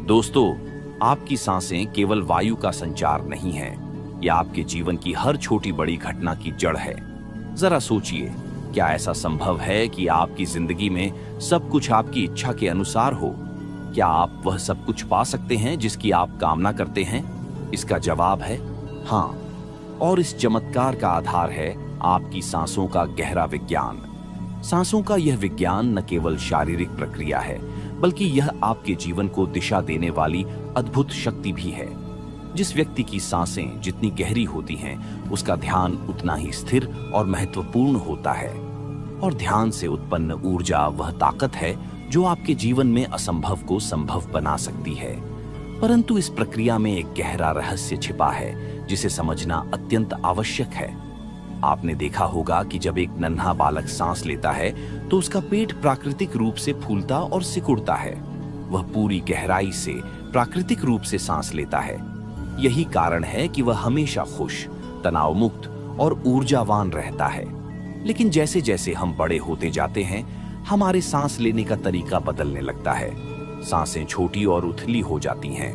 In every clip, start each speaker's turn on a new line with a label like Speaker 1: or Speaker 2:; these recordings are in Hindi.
Speaker 1: दोस्तों, आपकी सांसें केवल वायु का संचार नहीं है, यह आपके जीवन की हर छोटी बड़ी घटना की जड़ है। जरा सोचिए, क्या ऐसा संभव है कि आपकी जिंदगी में सब कुछ आपकी इच्छा के अनुसार हो? क्या आप वह सब कुछ पा सकते हैं जिसकी आप कामना करते हैं? इसका जवाब है हाँ। और इस चमत्कार का आधार है आपकी सांसों का गहरा विज्ञान। सांसों का यह विज्ञान न केवल शारीरिक प्रक्रिया है, बल्कि यह आपके जीवन को दिशा देने वाली अद्भुत शक्ति भी है। जिस व्यक्ति की सांसें जितनी गहरी होती हैं, उसका ध्यान उतना ही स्थिर और महत्वपूर्ण होता है। और ध्यान से उत्पन्न ऊर्जा वह ताकत है जो आपके जीवन में असंभव को संभव बना सकती है। परंतु इस प्रक्रिया में एक गहरा रहस्य छिपा है, जिसे समझना अत्यंत आवश्यक है। आपने देखा होगा कि जब एक नन्हा बालक सांस लेता है तो उसका पेट प्राकृतिक रूप से फूलता और सिकुड़ता है। वह पूरी गहराई से प्राकृतिक रूप से सांस लेता है। यही कारण है कि वह हमेशा खुश, तनाव मुक्त और ऊर्जावान रहता है। लेकिन जैसे जैसे हम बड़े होते जाते हैं, हमारे सांस लेने का तरीका बदलने लगता है। सांसें छोटी और उथली हो जाती हैं।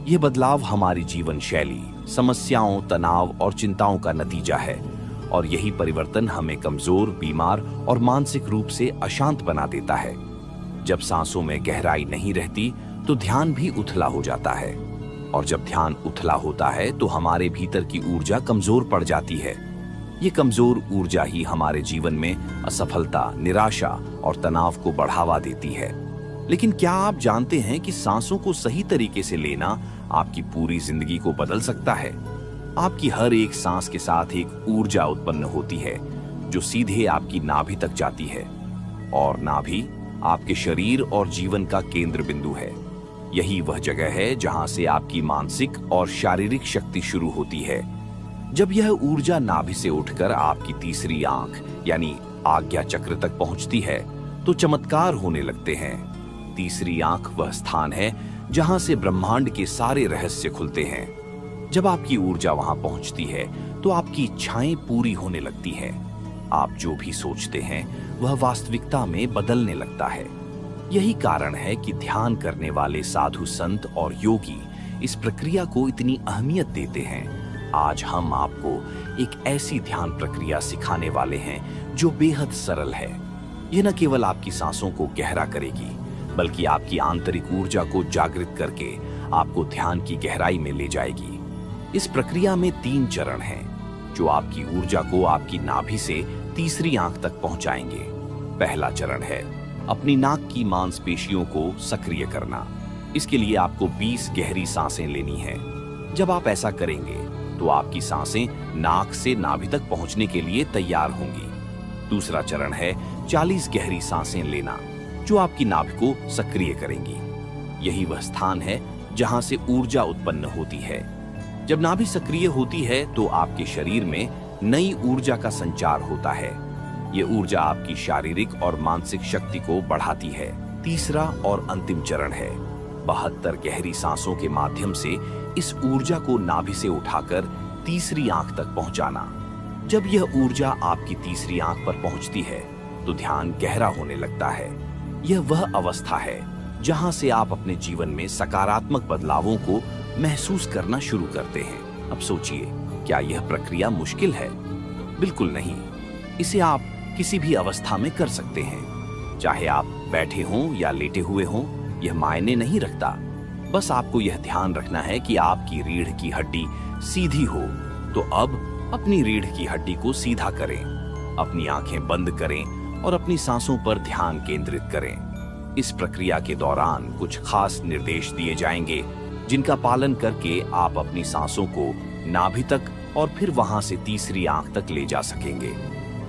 Speaker 1: यह बदलाव हमारी जीवन शैली, समस्याओं, तनाव और चिंताओं का नतीजा है। और यही परिवर्तन हमें कमजोर, बीमार और मानसिक रूप से अशांत बना देता है। जब सांसों में गहराई नहीं रहती तो ध्यान भी उथला हो जाता है। और जब ध्यान उथला होता है तो हमारे भीतर की ऊर्जा कमजोर पड़ जाती है। ये कमजोर ऊर्जा ही हमारे जीवन में असफलता, निराशा और तनाव को बढ़ावा देती है। लेकिन क्या आप जानते हैं कि सांसों को सही तरीके से लेना आपकी पूरी जिंदगी को बदल सकता है? आपकी हर एक सांस के साथ एक ऊर्जा उत्पन्न होती है जो सीधे आपकी नाभि तक जाती है। और नाभि आपके शरीर और जीवन का केंद्र बिंदु है। यही वह जगह है जहां से आपकी मानसिक और शारीरिक शक्ति शुरू होती है। जब यह ऊर्जा नाभि से उठकर आपकी तीसरी आंख यानी आज्ञा चक्र तक पहुंचती है तो चमत्कार होने लगते हैं। तीसरी आंख वह स्थान है जहां से ब्रह्मांड के सारे रहस्य खुलते हैं। जब आपकी ऊर्जा वहां पहुंचती है तो आपकी इच्छाएं पूरी होने लगती हैं। आप जो भी सोचते हैं वह वास्तविकता में बदलने लगता है। यही कारण है कि ध्यान करने वाले साधु संत और योगी इस प्रक्रिया को इतनी अहमियत देते हैं। आज हम आपको एक ऐसी ध्यान प्रक्रिया सिखाने वाले हैं जो बेहद सरल है। यह न केवल आपकी सांसों को गहरा करेगी, बल्कि आपकी आंतरिक ऊर्जा को जागृत करके आपको ध्यान की गहराई में ले जाएगी। इस प्रक्रिया में 3 चरण हैं जो आपकी ऊर्जा को आपकी नाभि से तीसरी आंख तक पहुंचाएंगे। पहला चरण है अपनी नाक की मांसपेशियों को सक्रिय करना। इसके लिए आपको 20 गहरी सांसें लेनी है। जब आप ऐसा करेंगे तो आपकी सांसें नाक से नाभि तक पहुंचने के लिए तैयार होंगी। दूसरा चरण है 40 गहरी सांसें लेना, जो आपकी नाभि को सक्रिय करेंगी। यही वह स्थान है जहां से ऊर्जा उत्पन्न होती है। जब नाभि सक्रिय होती है तो आपके शरीर में नई ऊर्जा का संचार होता है। यह ऊर्जा आपकी शारीरिक और मानसिक शक्ति को बढ़ाती है। तीसरा और अंतिम चरण है 72 गहरी सांसों के माध्यम से इस ऊर्जा को नाभि से उठाकर तीसरी आंख तक पहुंचाना। जब यह ऊर्जा आपकी तीसरी आंख पर पहुंचती है तो ध्यान गहरा होने लगता है। यह वह अवस्था है जहां से आप अपने जीवन में सकारात्मक बदलावों को महसूस करना शुरू करते हैं। अब सोचिए, क्या यह प्रक्रिया मुश्किल है? बिल्कुल नहीं। इसे आप किसी भी अवस्था में कर सकते हैं। चाहे आप बैठे हों या लेटे हुए हों, यह मायने नहीं रखता। बस आपको यह ध्यान रखना है कि आपकी रीढ़ की हड्डी सीधी हो। तो अब अपनी रीढ़ की हड्डी को सीधा करें, अपनी आंखें बंद करें और अपनी सांसों पर ध्यान केंद्रित करें। इस प्रक्रिया के दौरान कुछ खास निर्देश दिए जाएंगे जिनका पालन करके आप अपनी सांसों को नाभि तक और फिर वहां से तीसरी आंख तक ले जा सकेंगे।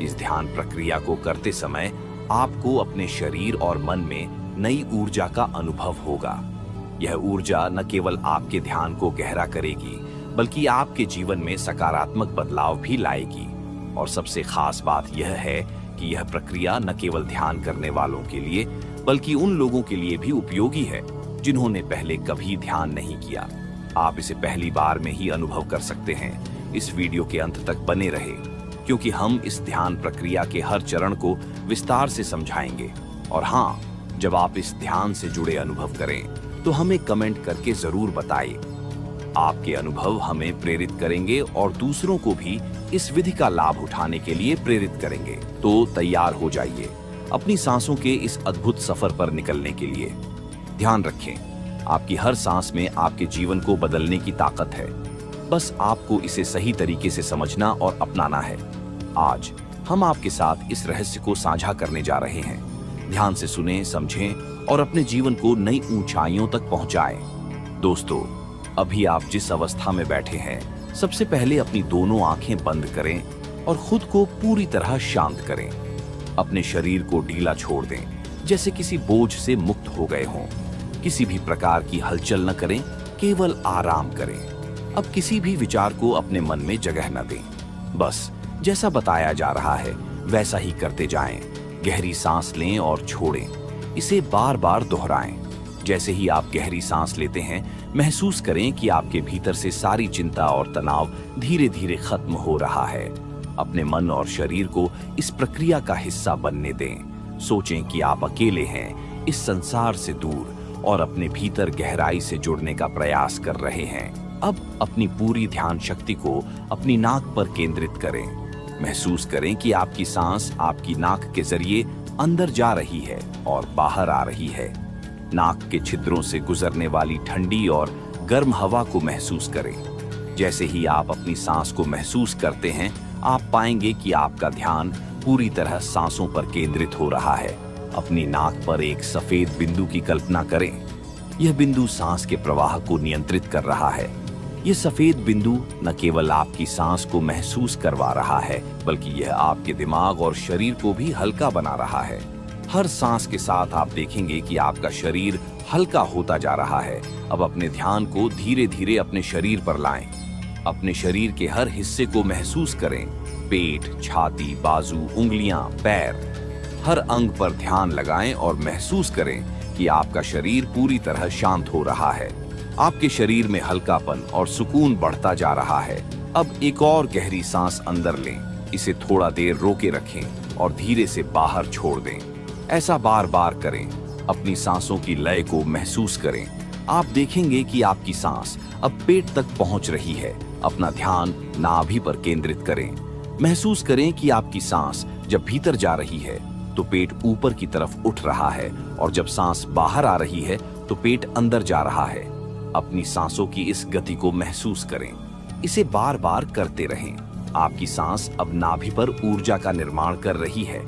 Speaker 1: इस ध्यान प्रक्रिया को करते समय आपको अपने शरीर और मन में नई ऊर्जा का अनुभव होगा। यह ऊर्जा न केवल आपके ध्यान को गहरा करेगी, बल्कि आपके जीवन में सकारात्मक बदलाव भी लाएगी। और सबसे खास बात यह है कि यह प्रक्रिया न केवल ध्यान करने वालों के लिए, बल्कि उन लोगों के लिए भी उपयोगी है जिन्होंने पहले कभी ध्यान नहीं किया। आप इसे पहली बार में ही अनुभव कर सकते हैं। इस वीडियो के अंत तक बने रहे, क्योंकि हम इस ध्यान प्रक्रिया के हर चरण को विस्तार से समझाएंगे। और हाँ, जब आप इस ध्यान से जुड़े अनुभव करें तो हमें कमेंट करके जरूर बताइए। आपके अनुभव हमें प्रेरित करेंगे और दूसरों को भी इस विधि का लाभ उठाने के लिए प्रेरित करेंगे। तो तैयार हो जाइए अपनी सांसों के इस अद्भुत सफर पर निकलने के लिए। ध्यान रखें, आपकी हर सांस में आपके जीवन को बदलने की ताकत है। बस आपको इसे सही तरीके से समझना और अपनाना है। आज हम आपके साथ इस रहस्य को साझा करने जा रहे हैं। ध्यान से सुनें, समझें और अपने जीवन को नई ऊंचाइयों तक पहुंचाएं। दोस्तों, अभी आप जिस अवस्था में बैठे हैं, सबसे पहले अपनी दोनों आंखें बंद करें और खुद को पूरी तरह शांत करें। अपने शरीर को ढीला छोड़ दें, जैसे किसी बोझ से मुक्त हो गए हों। किसी भी प्रकार की हलचल न करें, केवल आराम करें। अब किसी भी विचार को अपने मन में जगह न दें। बस जैसा बताया जा रहा है वैसा ही करते जाएं। गहरी सांस लें और छोड़ें। इसे बार बार दोहराएं। जैसे ही आप गहरी सांस लेते हैं, महसूस करें कि आपके भीतर से सारी चिंता और तनाव धीरे धीरे खत्म हो रहा है। अपने मन और शरीर को इस प्रक्रिया का हिस्सा बनने दें। सोचें कि आप अकेले हैं, इस संसार से दूर, और अपने भीतर गहराई से जुड़ने का प्रयास कर रहे हैं। अब अपनी पूरी ध्यान शक्ति को अपनी नाक पर केंद्रित करें। महसूस करें कि आपकी सांस आपकी नाक के जरिए अंदर जा रही है और बाहर आ रही है। नाक के छिद्रों से गुजरने वाली ठंडी और गर्म हवा को महसूस करें। जैसे ही आप अपनी सांस को महसूस करते हैं, आप पाएंगे कि आपका ध्यान पूरी तरह सांसों पर केंद्रित हो रहा है। अपनी नाक पर एक सफेद बिंदु की कल्पना करें। यह बिंदु सांस के प्रवाह को नियंत्रित कर रहा है। यह सफेद बिंदु न केवल आपकी सांस को महसूस करवा रहा है, बल्कि यह आपके दिमाग और शरीर को भी हल्का बना रहा है। हर सांस के साथ आप देखेंगे कि आपका शरीर हल्का होता जा रहा है। अब अपने ध्यान को धीरे धीरे अपने शरीर पर लाएं। अपने शरीर के हर हिस्से को महसूस करें। पेट, छाती, बाजू, उंगलियां, पैर, हर अंग पर ध्यान लगाएं और महसूस करें कि आपका शरीर पूरी तरह शांत हो रहा है। आपके शरीर में हल्कापन और सुकून बढ़ता जा रहा है। अब एक और गहरी सांस अंदर लें। इसे थोड़ा देर रोके रखें और धीरे से बाहर छोड़ दें। ऐसा बार बार करें। अपनी सांसों की लय को महसूस करें। आप देखेंगे कि आपकी सांस अब पेट तक पहुंच रही है। अपना ध्यान नाभि पर केंद्रित करें। महसूस करें कि आपकी सांस जब भीतर जा रही है तो पेट ऊपर की तरफ उठ रहा है, और जब सांस बाहर आ रही है तो पेट अंदर जा रहा है। अपनी सांसों की इस गति को महसूस करें। इसे बार बार करते रहें। आपकी सांस अब नाभि पर ऊर्जा का निर्माण कर रही है।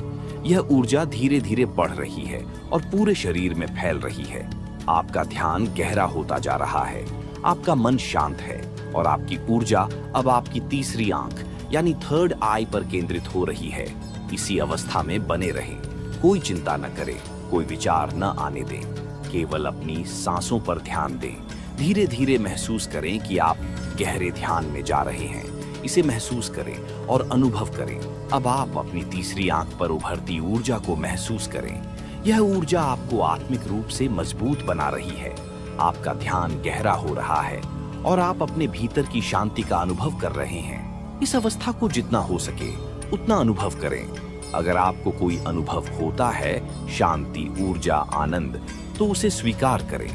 Speaker 1: यह ऊर्जा धीरे धीरे बढ़ रही है और पूरे शरीर में फैल रही है। आपका ध्यान गहरा होता जा रहा है। आपका मन शांत है और आपकी ऊर्जा अब आपकी तीसरी आंख यानी थर्ड आई पर केंद्रित हो रही है। इसी अवस्था में बने रहें। कोई चिंता न करें, कोई विचार न आने दें। केवल अपनी सांसों पर ध्यान दें। धीरे धीरे महसूस करें कि आप गहरे ध्यान में जा रहे हैं। इसे महसूस करें और अनुभव करें। अब आप अपनी तीसरी आंख पर उभरती ऊर्जा को महसूस करें। यह ऊर्जा आपको आत्मिक रूप से मजबूत बना रही है। आपका ध्यान गहरा हो रहा है और आप अपने भीतर की शांति का अनुभव कर रहे हैं। इस अवस्था को जितना हो सके उतना अनुभव करें। अगर आपको कोई अनुभव होता है, शांति, ऊर्जा, आनंद, तो उसे स्वीकार करें।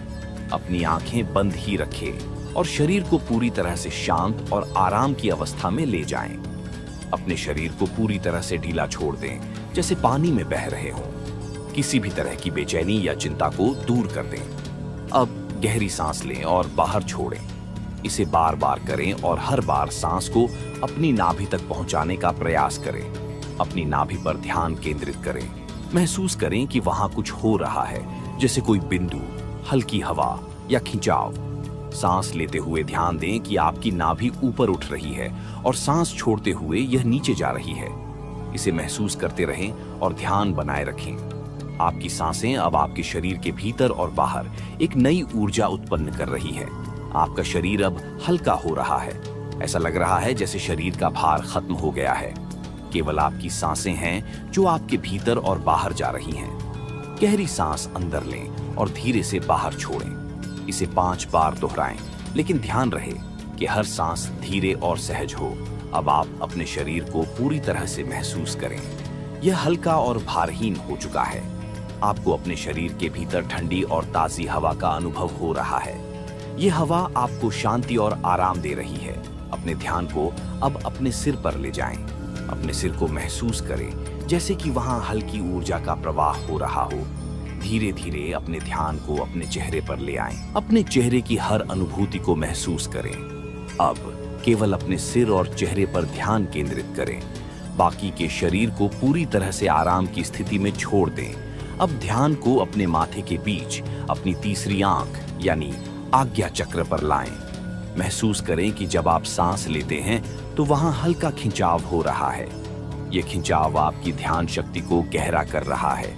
Speaker 1: अपनी आंखें बंद ही रखें और शरीर को पूरी तरह से शांत और आराम की अवस्था में ले जाएं। अपने शरीर को पूरी तरह से ढीला छोड़ दें, जैसे पानी में बह रहे हों। किसी भी तरह की बेचैनी या चिंता को दूर कर दें। अब गहरी सांस लें और बाहर छोड़ें। इसे बार बार करें और हर बार सांस को अपनी नाभि तक पहुंचाने का प्रयास करें। अपनी नाभि पर ध्यान केंद्रित करें। महसूस करें कि वहां कुछ हो रहा है, जैसे कोई बिंदु, हल्की हवा या खिंचाव। सांस लेते हुए ध्यान दें कि आपकी नाभि ऊपर उठ रही है और सांस छोड़ते हुए यह नीचे जा रही है। इसे महसूस करते रहें और ध्यान बनाए रखें। आपकी सांसें अब आपके शरीर के भीतर और बाहर एक नई ऊर्जा उत्पन्न कर रही है। आपका शरीर अब हल्का हो रहा है। ऐसा लग रहा है जैसे शरीर का भार खत्म हो गया है। केवल आपकी सांसें हैं जो आपके भीतर और बाहर जा रही हैं। गहरी सांस अंदर लें और धीरे से बाहर छोड़ें। इसे 5 बार दोहराएं, लेकिन ध्यान रहे कि हर सांस धीरे और सहज हो। अब आप अपने शरीर को पूरी तरह से महसूस करें। यह हल्का और भारहीन हो चुका है। आपको अपने शरीर के भीतर ठंडी और ताजी हवा का अनुभव हो रहा है। ये हवा आपको शांति और आराम दे रही है। अपने ध्यान को अब अपने सिर पर ले जाएं। अपने सिर को महसूस करें जैसे कि वहां हल्की ऊर्जा का प्रवाह हो रहा हो। धीरे धीरे अपने ध्यान को अपने चेहरे पर ले आएं। अपने चेहरे की हर अनुभूति को महसूस करें। अब केवल अपने सिर और चेहरे पर ध्यान केंद्रित करें। बाकी के शरीर को पूरी तरह से आराम की स्थिति में छोड़ दें। अब ध्यान को अपने माथे के बीच अपनी तीसरी आंख यानी आज्ञा चक्र पर लाएं। महसूस करें कि जब आप सांस लेते हैं तो वहां हल्का खिंचाव हो रहा है। यह खिंचाव आपकी ध्यान शक्ति को गहरा कर रहा है।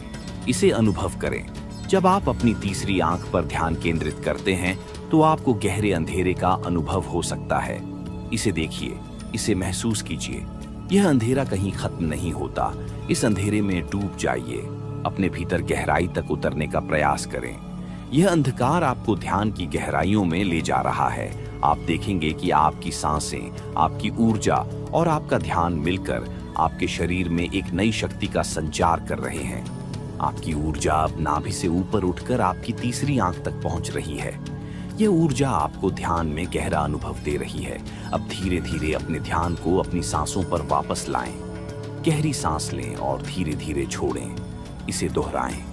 Speaker 1: इसे अनुभव करें। जब आप अपनी तीसरी आंख पर ध्यान केंद्रित करते हैं तो आपको गहरे अंधेरे का अनुभव हो सकता है। इसे देखिए, इसे महसूस कीजिए। यह अंधेरा कहीं खत्म नहीं होता। इस अंधेरे में डूब जाइए। अपने भीतर गहराई तक उतरने का प्रयास करें। यह अंधकार आपको ध्यान की गहराइयों में ले जा रहा है। आप देखेंगे कि आपकी सांसें, आपकी ऊर्जा और आपका ध्यान मिलकर आपके शरीर में एक नई शक्ति का संचार कर रहे हैं। आपकी ऊर्जा अब नाभि से ऊपर उठकर आपकी तीसरी आंख तक पहुंच रही है। यह ऊर्जा आपको ध्यान में गहरा अनुभव दे रही है। अब धीरे धीरे अपने ध्यान को अपनी सांसों पर वापस लाएं। गहरी सांस लें और धीरे धीरे छोड़ें। इसे दोहराएं।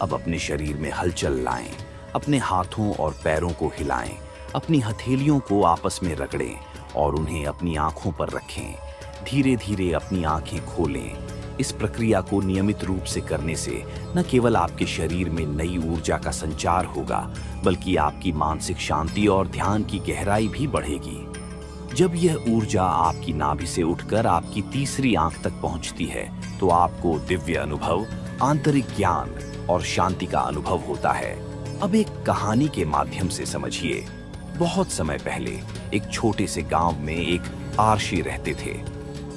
Speaker 1: अब अपने शरीर में हलचल लाएं। अपने हाथों और पैरों को हिलाएं। अपनी हथेलियों को आपस में रगड़ें और उन्हें अपनी आंखों पर रखें। धीरे धीरे अपनी आंखें खोलें। इस प्रक्रिया को नियमित रूप से करने से न केवल आपके शरीर में नई ऊर्जा का संचार होगा, बल्कि आपकी मानसिक शांति और ध्यान की गहराई भी बढ़ेगी। जब यह ऊर्जा आपकी नाभि से उठकर आपकी तीसरी आंख तक पहुंचती है, तो आपको दिव्य अनुभव, आंतरिक ज्ञान और शांति का अनुभव होता है। अब एक कहानी के माध्यम से समझिए। बहुत समय पहले एक छोटे से गांव में एक आरशी रहते थे।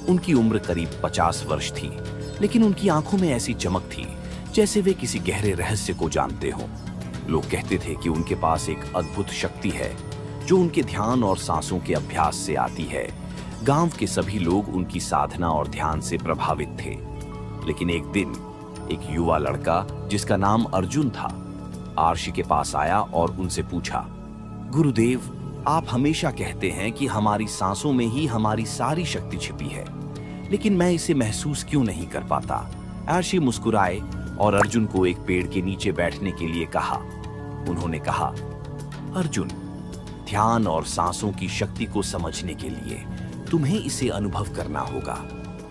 Speaker 1: उनकी उम्र करीब 50 वर्ष थी, लेकिन उनकी आंखों में ऐसी चमक थी जैसे वे किसी गहरे रहस्य को जानते हों। लोग कहते थे कि उनके पास एक अद्भुत शक्ति है जो उनके ध्यान और सांसों के अभ्यास से आती है। गांव के सभी लोग उनकी साधना और ध्यान से प्रभावित थे। लेकिन एक दिन एक युवा लड़का जिसका नाम अर्जुन था, आरशी के पास आया और उनसे पूछा, गुरुदेव, आप हमेशा कहते हैं कि हमारी सांसों में ही हमारी सारी शक्ति छिपी है, लेकिन मैं इसे महसूस क्यों नहीं कर पाता? आरशी मुस्कुराए और अर्जुन को एक पेड़ के नीचे बैठने के लिए कहा। उन्होंने कहा, अर्जुन, ध्यान और सांसों की शक्ति को समझने के लिए तुम्हें इसे अनुभव करना होगा।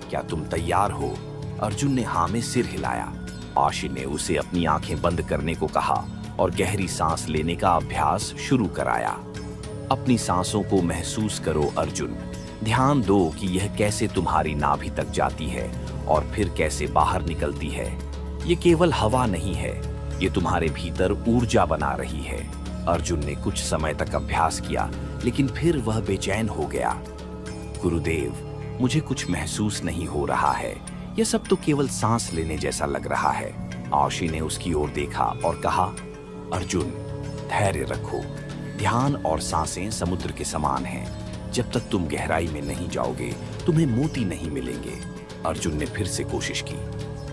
Speaker 1: क्या तुम तैयार हो? अर्जुन ने हाँ में सिर हिलाया। आरशी ने उसे अपनी आंखें बंद करने को कहा और गहरी सांस लेने का अभ्यास शुरू कराया। अपनी सांसों को महसूस करो अर्जुन। ध्यान दो कि यह कैसे तुम्हारी नाभि तक जाती है और फिर कैसे बाहर निकलती है। ये केवल हवा नहीं है, ये तुम्हारे भीतर ऊर्जा बना रही है। अर्जुन ने कुछ समय तक अभ्यास किया, लेकिन फिर वह बेचैन हो गया। गुरुदेव, मुझे कुछ महसूस नहीं हो रहा है। यह सब तो केवल सांस लेने जैसा लग रहा है। आरशी ने उसकी ओर देखा और कहा, अर्जुन, धैर्य रखो। ध्यान और सांसें समुद्र के समान हैं। जब तक तुम गहराई में नहीं जाओगे, तुम्हें मोती नहीं मिलेंगे। अर्जुन ने फिर से कोशिश की।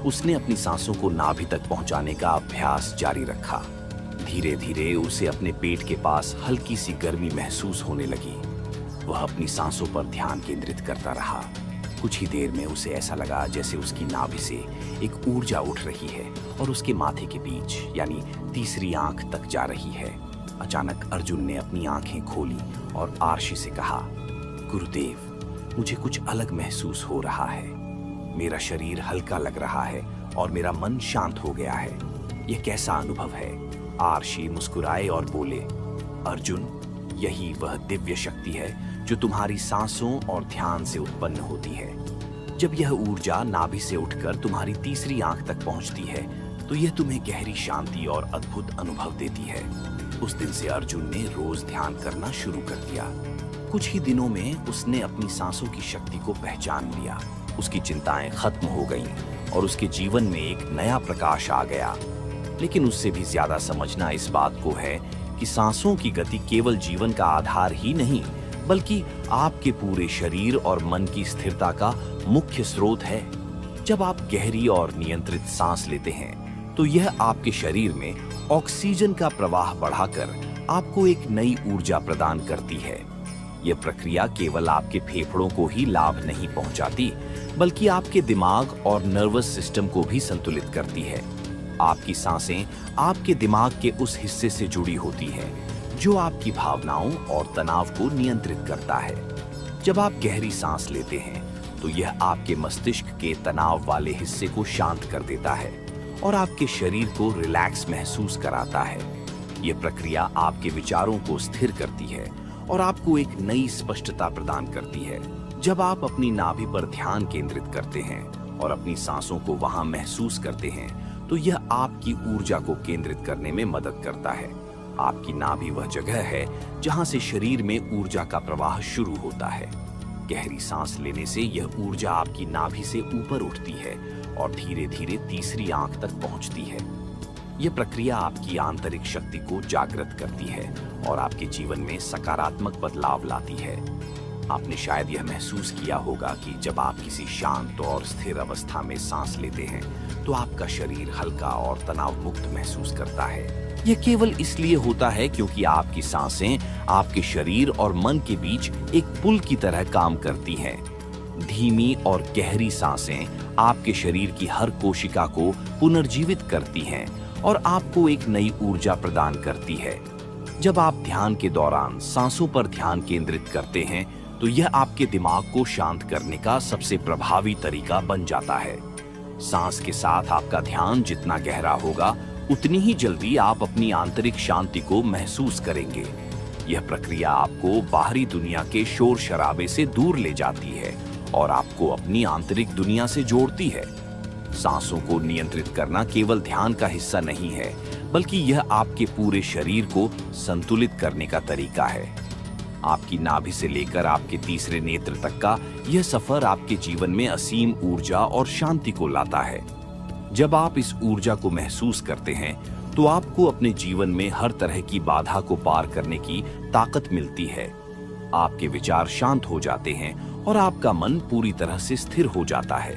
Speaker 1: उसने अपनी सांसों को नाभि तक पहुंचाने का अभ्यास जारी रखा। धीरे धीरे उसे अपने पेट के पास हल्की सी गर्मी महसूस होने लगी। वह अपनी सांसों पर ध्यान केंद्रित करता रहा। कुछ ही देर में उसे ऐसा लगा जैसे उसकी नाभि से एक ऊर्जा उठ रही है और उसके माथे के बीच यानी तीसरी आंख तक जा रही है। अचानक अर्जुन ने अपनी आंखें खोली और आरशी से कहा, गुरुदेव, मुझे कुछ अलग महसूस हो रहा है। मेरा शरीर हल्का लग रहा है और मेरा मन शांत हो गया है। यह कैसा अनुभव है? आरशी मुस्कुराए और बोले, अर्जुन, यही वह दिव्य शक्ति है जो तुम्हारी सांसों और ध्यान से उत्पन्न होती है। जब यह ऊर्जा नाभि से उठकर तुम्हारी तीसरी आंख तक पहुंचती है, तो यह तुम्हें गहरी शांति और अद्भुत अनुभव देती है। उस दिन से अर्जुन ने रोज ध्यान करना शुरू कर दिया। कुछ ही दिनों में उसने अपनी सांसों की शक्ति को पहचान लिया। उसकी चिंताएं खत्म हो गईं और उसके जीवन में एक नया प्रकाश आ गया। लेकिन उससे भी ज्यादा समझना इस बात को है कि सांसों की गति केवल जीवन का आधार ही नहीं, बल्कि आपके पूरे शरीर और मन की स्थिरता का मुख्य स्रोत है। जब आप गहरी और नियंत्रित सांस लेते हैं, तो यह आपके शरीर में ऑक्सीजन का प्रवाह बढ़ाकर आपको एक नई ऊर्जा प्रदान करती है। यह प्रक्रिया केवल आपके फेफड़ों को ही लाभ नहीं पहुंचाती, बल्कि आपके दिमाग और नर्वस सिस्टम को भी संतुलित करती है। आपकी सांसें आपके दिमाग के उस हिस्से से जुड़ी होती है जो आपकी भावनाओं और तनाव को नियंत्रित करता है। जब आप गहरी सांस लेते हैं तो यह आपके मस्तिष्क के तनाव वाले हिस्से को शांत कर देता है और आपके शरीर को रिलैक्स महसूस कराता है। यह प्रक्रिया आपके विचारों को स्थिर करती है और आपको एक नई स्पष्टता प्रदान करती है। जब आप अपनी नाभि पर ध्यान केंद्रित करते हैं और अपनी सांसों को वहां महसूस करते हैं तो यह आपकी ऊर्जा को केंद्रित करने में मदद करता है। आपकी नाभि वह जगह है जहां से शरीर में ऊर्जा का प्रवाह शुरू होता है। गहरी सांस लेने से यह ऊर्जा आपकी नाभि से ऊपर उठती है और धीरे धीरे तीसरी आंख तक पहुंचती है। यह प्रक्रिया आपकी आंतरिक शक्ति को जागृत करती है और आपके जीवन में सकारात्मक बदलाव लाती है। आपने शायद यह महसूस किया होगा कि जब आप किसी शांत और स्थिर अवस्था में सांस लेते हैं तो आपका शरीर हल्का और तनाव मुक्त महसूस करता है। यह केवल इसलिए होता है क्योंकि आपकी सांसें आपके शरीर और मन के बीच एक पुल की तरह काम करती हैं। धीमी और गहरी सांसें आपके शरीर की हर कोशिका को पुनर्जीवित करती हैं और आपको एक नई ऊर्जा प्रदान करती है। जब आप ध्यान के दौरान सांसों पर ध्यान केंद्रित करते हैं तो यह आपके दिमाग को शांत करने का सबसे प्रभावी तरीका बन जाता है। सांस के साथ आपका ध्यान जितना गहरा होगा उतनी ही जल्दी आप अपनी आंतरिक शांति को महसूस करेंगे। यह प्रक्रिया आपको बाहरी दुनिया के शोर शराबे से दूर ले जाती है और आपको अपनी आंतरिक दुनिया से जोड़ती है। सांसों को नियंत्रित करना केवल ध्यान का हिस्सा नहीं है, बल्कि यह आपके पूरे शरीर को संतुलित करने का तरीका है। आपकी नाभि से लेकर आपके तीसरे नेत्र तक का यह सफर आपके जीवन में असीम ऊर्जा और शांति को लाता है। जब आप इस ऊर्जा को महसूस करते हैं तो आपको अपने जीवन में हर तरह की बाधा को पार करने की ताकत मिलती है। आपके विचार शांत हो जाते हैं और आपका मन पूरी तरह से स्थिर हो जाता है।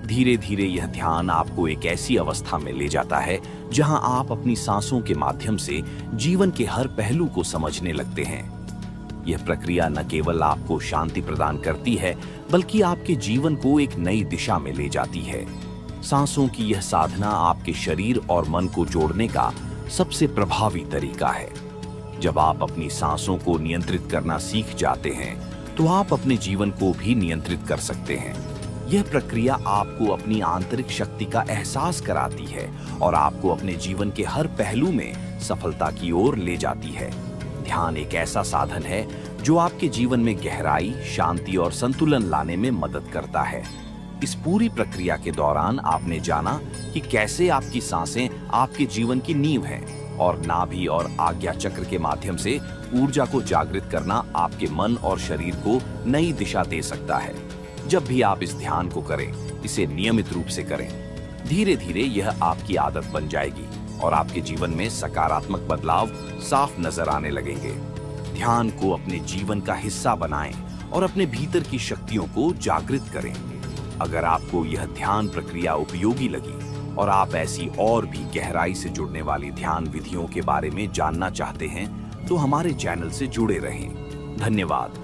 Speaker 1: धीरे धीरे यह ध्यान आपको एक ऐसी अवस्था में ले जाता है जहां आप अपनी सांसों के माध्यम से जीवन के हर पहलू को समझने लगते हैं। यह प्रक्रिया न केवल आपको शांति प्रदान करती है, बल्कि आपके जीवन को एक नई दिशा में ले जाती है। सांसों की यह साधना आपके शरीर और मन को जोड़ने का सबसे प्रभावी तरीका है। जब आप अपनी सांसों को नियंत्रित करना सीख जाते हैं तो आप अपने जीवन को भी नियंत्रित कर सकते हैं। यह प्रक्रिया आपको अपनी आंतरिक शक्ति का एहसास कराती है और आपको अपने जीवन के हर पहलू में सफलता की ओर ले जाती है। ध्यान एक ऐसा साधन है जो आपके जीवन में गहराई, शांति और संतुलन लाने में मदद करता है। इस पूरी प्रक्रिया के दौरान आपने जाना कि कैसे आपकी सांसें आपके जीवन की नींव हैं और नाभि और आज्ञा चक्र के माध्यम से ऊर्जा को जागृत करना आपके मन और शरीर को नई दिशा दे सकता है। जब भी आप इस ध्यान को करें, इसे नियमित रूप से करें। धीरे धीरे यह आपकी आदत बन जाएगी और आपके जीवन में सकारात्मक बदलाव साफ नजर आने लगेंगे। ध्यान को अपने जीवन का हिस्सा बनाएं और अपने भीतर की शक्तियों को जागृत करें। अगर आपको यह ध्यान प्रक्रिया उपयोगी लगी और आप ऐसी और भी गहराई से जुड़ने वाली ध्यान विधियों के बारे में जानना चाहते हैं तो हमारे चैनल से जुड़े रहें। धन्यवाद।